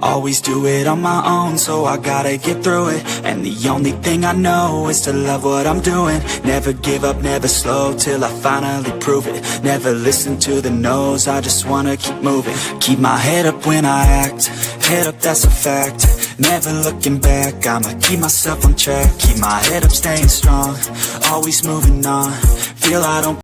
Always do it on my own, so I gotta get through it. And the only thing I know is to love what I'm doing. Never give up, never slow, till I finally prove it. Never listen to the no's, I just wanna keep moving. Keep my head up when I act, head up, that's a fact. Never looking back, I'ma keep myself on track. Keep my head up, staying strong, always moving on. Feel I don't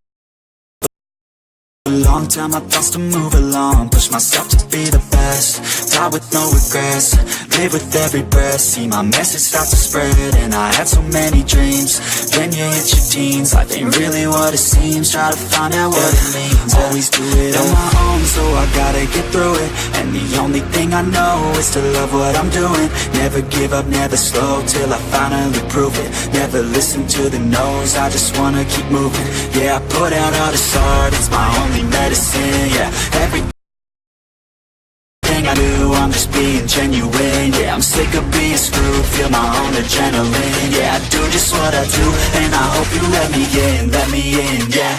a long time, my thoughts to move along. Push myself to be the best, die with no regrets. Live with every breath, see my message start to spread. And I had so many dreams, then you hit your teens. Life ain't really what it seems, try to find out what it means. Always do it on my own, so I gotta get through it. And the only thing I know is to love what I'm doing. Never give up, never slow, till I finally prove it. Never listen to the no's, I just wanna keep moving. Yeah, I put out all this art, it's my only medicine. Yeah, everything I do, I'm just being genuine. Yeah, I'm sick of being screwed, feel my own adrenaline. Yeah, I do just what I do, and I hope you let me in, yeah.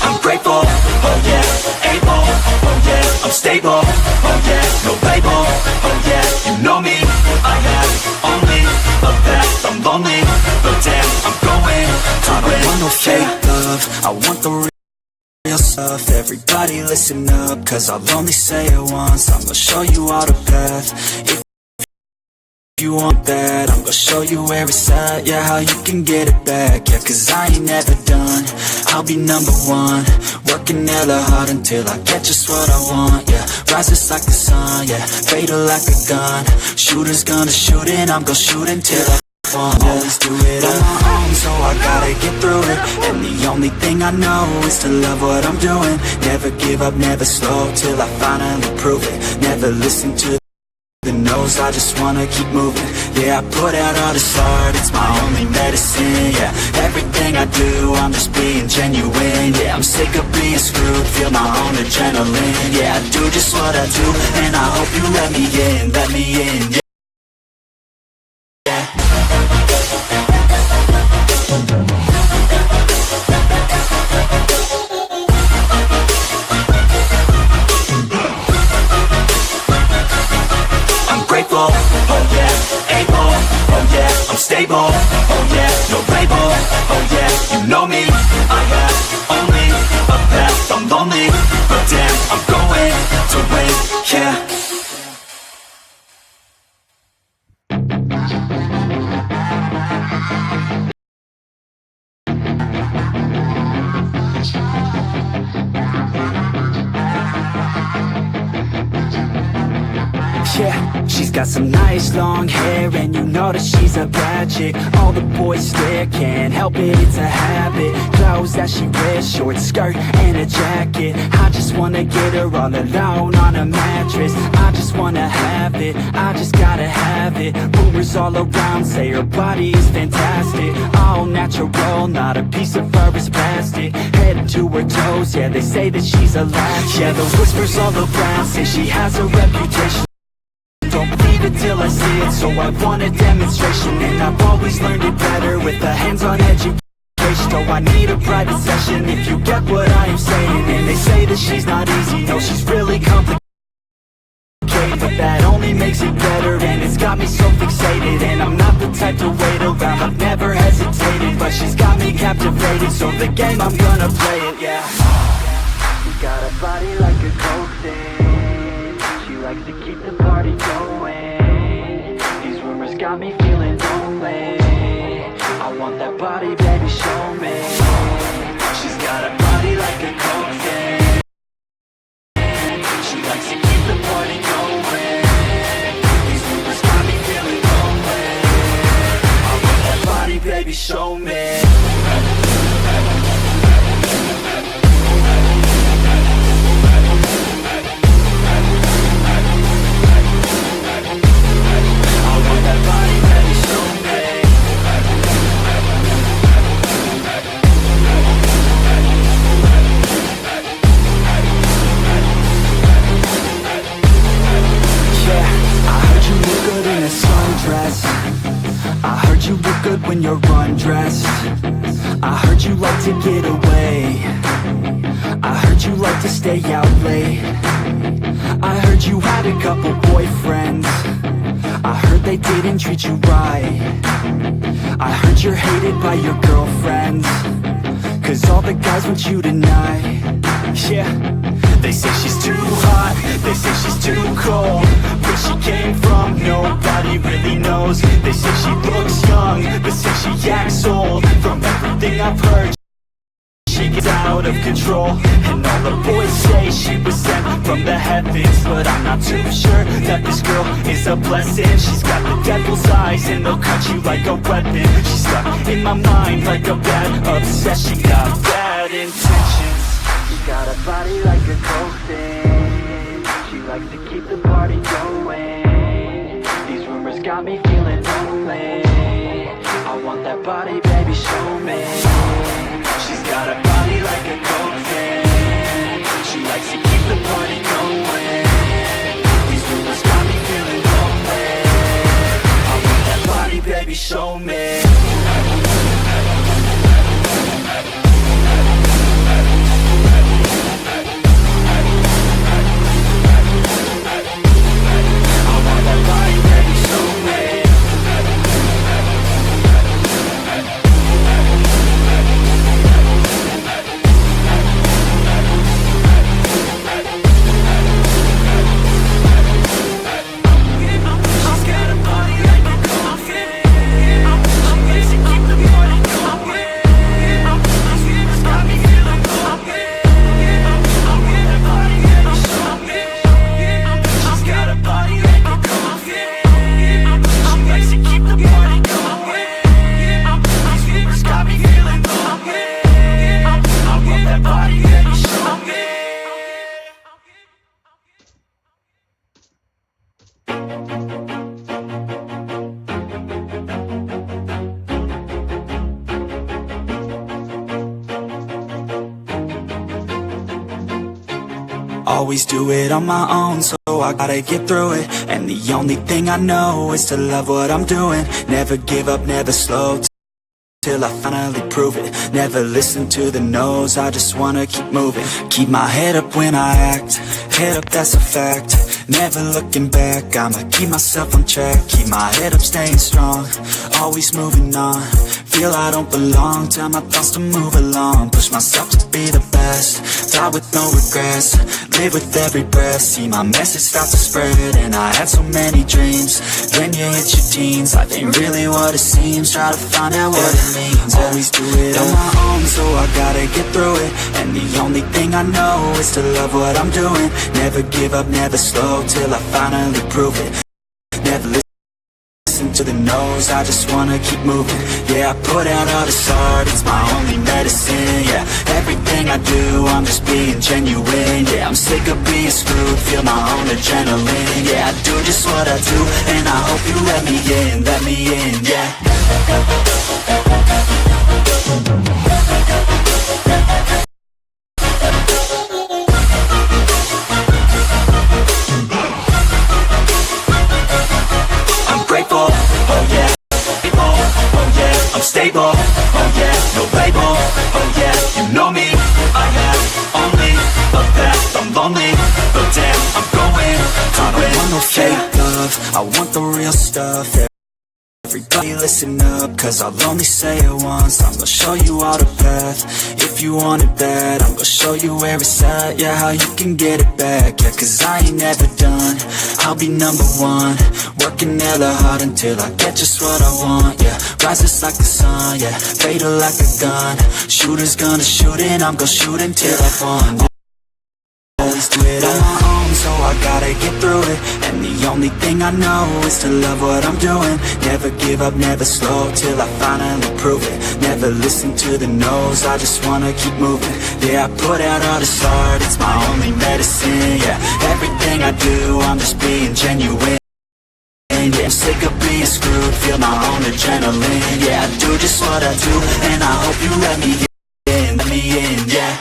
I'm grateful, oh yeah, able, oh yeah, I'm stable, oh yeah, no label, oh yeah, you know me, I have only a path, I'm lonely, but damn, I'm going to win. I don't want no fake love, I want the real stuff. Everybody listen up, cause I'll only say it once. I'm gonna show you all the path. If you want that, I'm gonna show you where it's at. Yeah, how you can get it back. Yeah, cause I ain't never done, I'll be number one. Working hella hard until I get just what I want. Yeah, rises like the sun, yeah, fatal like a gun. Shooter's gonna shoot and I'm gonna shoot until I want. Always do it on my own, so I gotta get through it. And the only thing I know is to love what I'm doing. Never give up, never slow, till I finally prove it. Never listen to the no's, I just wanna keep moving. Yeah, I put out all this art, it's my only medicine. Yeah, everything I do, I'm just being genuine. Yeah, I'm sick of being screwed, feel my own adrenaline. Yeah, I do just what I do, and I hope you let me in, yeah. Oh yeah, able, oh yeah, I'm stable, oh yeah, no label, oh yeah, you know me, I have only a path, I'm lonely, but damn, I'm going to win, yeah. Yeah, she's got some nice long hair, and you know that she's a bad chick. All the boys stare, can't help it, it's a habit. Clothes that she wears, short skirt and a jacket. I just wanna get her all alone on a mattress. I just wanna have it, I just gotta have it. Rumors all around say her body is fantastic. All natural, not a piece of fur is plastic. Head to her toes, yeah, they say that she's a latch. Yeah, the whispers all around say she has a reputation. Don't believe it till I see it, so I want a demonstration. And I've always learned it better with a hands-on education. So I need a private session if you get what I am saying. And they say that she's not easy, no, she's really complicated. But that only makes it better, and it's got me so fixated. And I'm not the type to wait around, I've never hesitated. But she's got me captivated, so the game, I'm gonna play it, yeah. She got a body like a coke thing, she likes to keep the party going. These rumors got me feeling lonely, I want that body, baby, show me. She's got a body like a coke thing, she likes to keep the party going. These rumors got me feeling lonely, I want that body, baby, show me. when you're undressed. I heard you like to get away. I heard you like to stay out late. I heard you had a couple boyfriends. I heard they didn't treat you right. I heard you're hated by your girlfriends, 'cause all the guys want you tonight. Yeah. They say she's too hot, they say she's too cold. Where she came from, nobody really knows. They say she looks young, but say she acts old. From everything I've heard, she gets out of control. And all the boys say she was sent from the heavens, but I'm not too sure that this girl is a blessing. She's got the devil's eyes and they'll cut you like a weapon. She's stuck in my mind like a bad obsession. Got bad intentions. She got a body like a coffin. She likes to keep the party going. These rumors got me feeling lonely. I want that body, baby, show me. She's got a body like a coffin. She likes to keep the party going. These rumors got me feeling lonely. I want that body, baby, show me. Always do it on my own, so I gotta get through it. And the only thing I know is to love what I'm doing. Never give up, never slow till I finally prove it. Never listen to the no's, I just wanna keep moving. Keep my head up when I act, head up, that's a fact. Never looking back, I'ma keep myself on track. Keep my head up, staying strong, always moving on. Feel I don't belong, tell my thoughts to move along. Push myself to be the best, die with no regrets. Live with every breath, see my message start to spread. And I had so many dreams, then you hit your teens. Life ain't really what it seems, try to find out what it means. Always do it on my own, so I gotta get through it. And the only thing I know is to love what I'm doing. Never give up, never slow till I finally prove it. Never listen to the no's, I just wanna keep moving. Yeah, I put out all this art, it's my only medicine. Yeah, everything I do, I'm just being genuine. Yeah, I'm sick of being screwed, feel my own adrenaline. Yeah, I do just what I do, and I hope you let me in, yeah. Stable, oh yeah, no label, oh yeah, you know me. I have only a path, I'm lonely, but damn, I'm going to win. I don't want no fake love, I want the real stuff. Everybody listen up, cause I'll only say it once. I'm gonna show you all the path, if you want it bad. I'm gonna show you where it's at, yeah, how you can get it back. Yeah, cause I ain't never done, I'll be number one. Working hella hard until I get just what I want. Yeah, rises like the sun, yeah, fatal like a gun. Shooter's gonna shoot and I'm gonna shoot until I won. Always do it on my own, so I gotta get through it. And the only thing I know is to love what I'm doing. Never give up, never slow till I finally prove it. Never listen to the no's, I just wanna keep moving. Yeah, I put out all this art, it's my only medicine. Yeah, everything I do, I'm just being genuine. Yeah, I'm sick of being screwed, feel my own adrenaline. Yeah, I do just what I do, and I hope you let me in, yeah.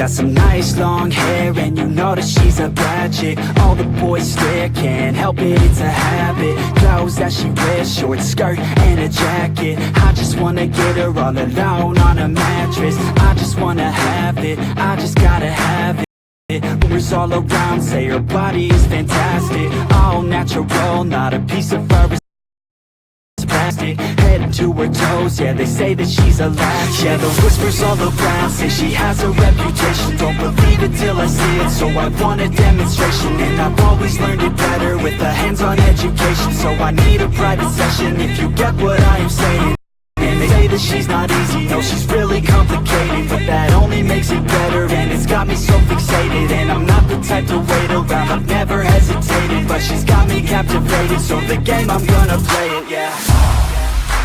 got some nice long hair, and you know that she's a bad chick. All the boys stare, can't help it, it's a habit. Clothes that she wears, short skirt and a jacket. I just wanna get her all alone on a mattress. I just wanna have it, I just gotta have it. Rumors all around say her body is fantastic, all natural, not a piece of fur is plastic. Head to her toes, yeah, they say that she's a latch. Yeah, the whispers all around say she has a reputation. Don't believe it till I see it, so I want a demonstration. And I've always learned it better with a hands-on education. So I need a private session if you get what I am saying. And they say that she's not easy, no, she's really complicated, but that only makes it better, and it's got me so fixated. And I'm not the type to wait around, I've never hesitated, but she's got me captivated, so the game, I'm gonna play it, yeah.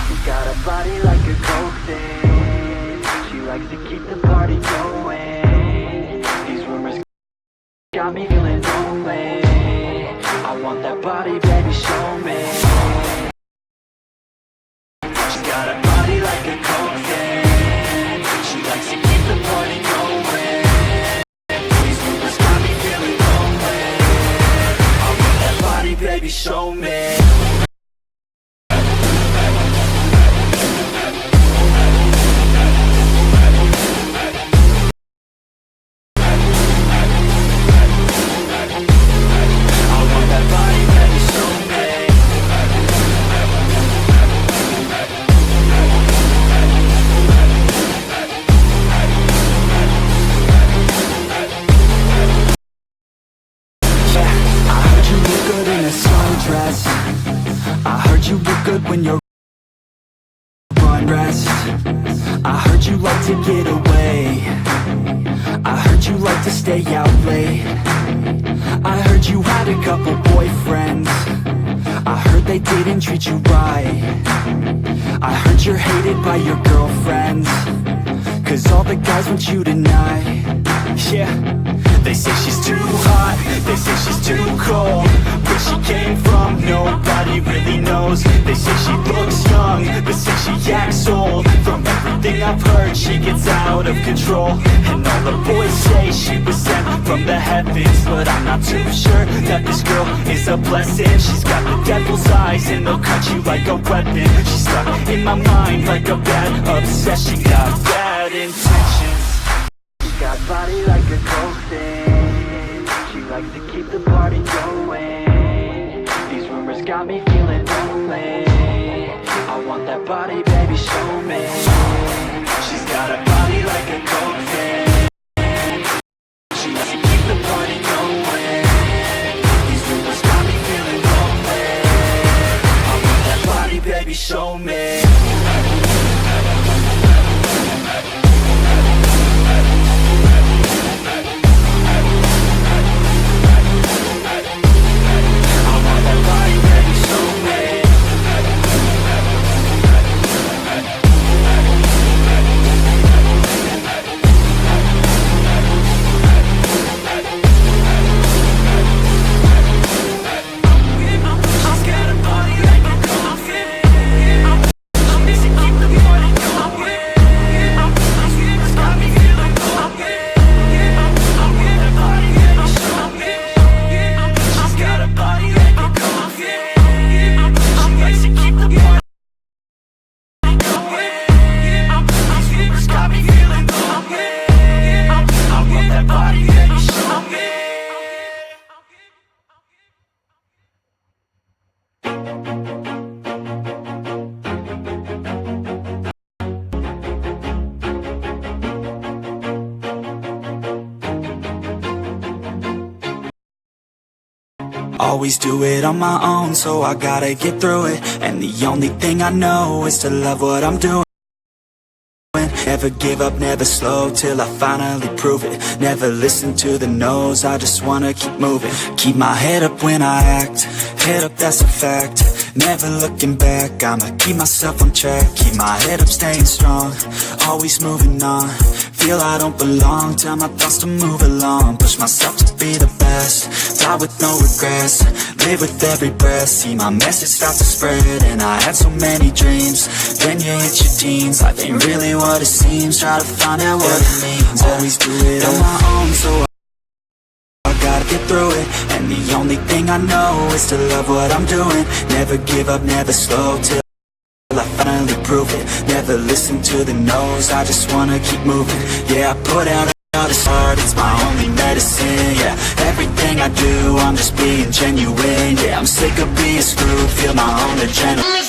She got a body like a coke thing, she likes to keep the party going. These rumors got me feeling lonely, I want that body, baby, show me. Got a body like a coke thing, she likes to keep the party going. These rumors got me feeling lonely, I want that body, baby, show me. I heard you look good when you're on rest. I heard you like to get away, I heard you like to stay out late. I heard you had a couple boyfriends, I heard they didn't treat you right. I heard you're hated by your girlfriends, cause all the guys want you tonight. Yeah, they say she's too hot, they say she's too cold. Where she came from, nobody really knows. They say she looks young, but say she acts old. From everything I've heard, she gets out of control. And all the boys say she was sent from the heavens, but I'm not too sure that this girl is a blessing. She's got the devil's eyes and they'll cut you like a weapon. She's stuck in my mind like a bad obsession. Got bad intentions. Got body like a coke thing, she likes to keep the party going. These rumors got me feeling lonely, I want that body, baby, show me. She's got a body like a coke thing, she likes to keep the party going. These rumors got me feeling lonely, I want that body, baby, show me. Always do it on my own, so I gotta get through it. And the only thing I know is to love what I'm doing. Never give up, never slow, till I finally prove it. Never listen to the no's, I just wanna keep moving. Keep my head up when I act, head up, that's a fact. Never looking back, I'ma keep myself on track. Keep my head up, staying strong, always moving on. feel I don't belong, tell my thoughts to move along, push myself to be the best, die with no regrets, live with every breath, see my message start to spread, and I had so many dreams, then you hit your teens, life ain't really what it seems, try to find out what it means, always do it on my own, so I gotta get through it, and the only thing I know is to love what I'm doing, never give up, never slow, till I finally prove it, never listen to the no's, I just wanna keep moving, yeah, I put out all this art, it's my only medicine, yeah, everything I do, I'm just being genuine, yeah, I'm sick of being screwed, feel my own adrenaline.